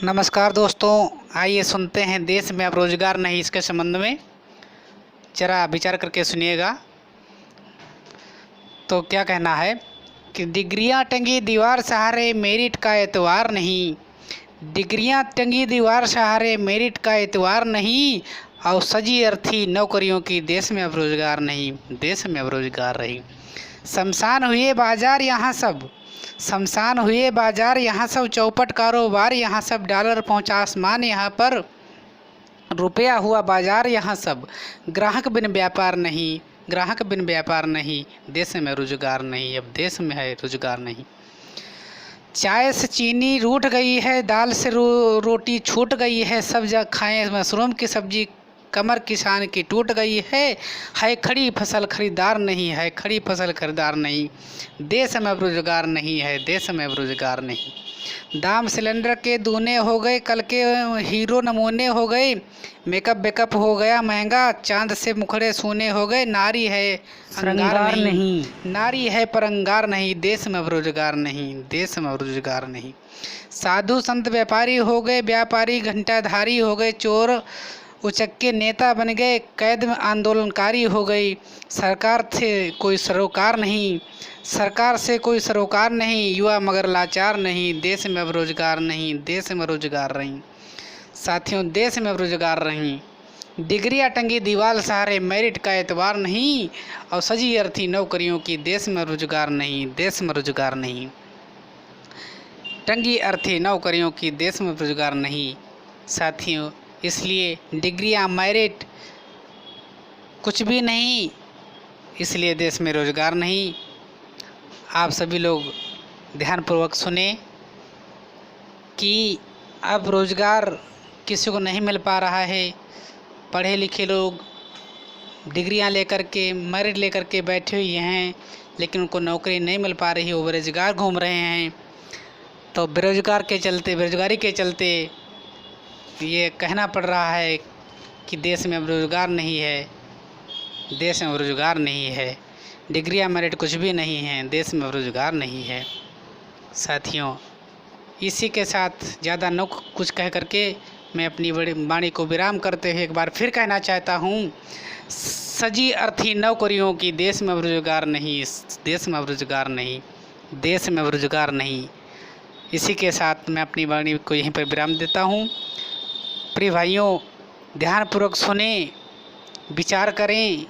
नमस्कार दोस्तों, आइए सुनते हैं देश में अब रोजगार नहीं इसके संबंध में। जरा विचार करके सुनिएगा। तो क्या कहना है कि डिग्रियां टंगी दीवार सहारे मेरिट का एतवार नहीं। डिग्रियां टंगी दीवार सहारे मेरिट का एतवार नहीं। और सजी अर्थी नौकरियों की देश में अब रोजगार नहीं, देश में अब रोजगार नहीं। शमशान हुए बाजार यहाँ सब, शमशान हुए बाजार यहाँ सब, चौपट कारोबार यहाँ सब, डॉलर पहुँचा आसमान यहाँ पर, रुपया हुआ बाजार यहाँ सब। ग्राहक बिन व्यापार नहीं, ग्राहक बिन व्यापार नहीं, देश में रोजगार नहीं, अब देश में है रोजगार नहीं। चाय से चीनी रूठ गई है, दाल से रोटी छूट गई है, सब जग खाएं मशरूम की सब्जी, कमर किसान की टूट गई है खड़ी फसल खरीदार नहीं, है खड़ी फसल खरीदार नहीं, देश में अब रोजगार नहीं है, देश में अब रोजगार नहीं। दाम सिलेंडर के दूने हो गए, कल के हीरो नमूने हो गए, मेकअप बेकअप हो गया महंगा, चांद से मुखड़े सोने हो गए, नारी है अंगार नहीं, नारी है पर अंगार नहीं, देश में अब रोजगार नहीं, देश में अब रोजगार नहीं। साधु संत व्यापारी हो गए, व्यापारी घंटाधारी हो गए, चोर उचक्के नेता बन गए, कैद में आंदोलनकारी हो गई। सरकार से कोई सरोकार नहीं, सरकार से कोई सरोकार नहीं, युवा मगर लाचार नहीं, देश में अब रोजगार नहीं, देश में रोजगार नहीं। साथियों, देश में अब रोजगार नहीं। डिग्रियां टंगी दीवार सहारे मेरिट का एतवार नहीं, और सजी अर्थी नौकरियों की देश में रोजगार नहीं, देश में रोजगार नहीं। टंगी अर्थी नौकरियों की देश में रोजगार नहीं। साथियों, इसलिए डिग्रियां मेरिट कुछ भी नहीं, इसलिए देश में रोजगार नहीं। आप सभी लोग ध्यानपूर्वक सुने कि अब रोजगार किसी को नहीं मिल पा रहा है। पढ़े लिखे लोग डिग्रियां लेकर के मेरिट लेकर के बैठे हुए हैं, लेकिन उनको नौकरी नहीं मिल पा रही, वो बेरोजगार घूम रहे हैं। तो बेरोजगारी के चलते ये कहना पड़ रहा है कि देश में अब रोजगार नहीं है, देश में रोजगार नहीं है। डिग्रियां मेरिट कुछ भी नहीं है, देश में रोजगार नहीं है। साथियों, इसी के साथ ज़्यादा न कुछ कह करके मैं अपनी बड़ी वाणी को विराम करते हुए एक बार फिर कहना चाहता हूँ, सजी अर्थी नौकरियों की देश में रोजगार नहीं, देश में रोजगार नहीं, देश में रोजगार नहीं। इसी के साथ मैं अपनी वाणी को यहीं पर विराम देता हूँ। प्रिय भाइयों, ध्यानपूर्वक सुने, विचार करें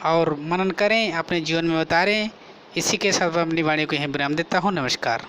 और मनन करें, अपने जीवन में उतारें। इसी के साथ मैं अपनी वाणी को यहीं विराम देता हूँ। नमस्कार।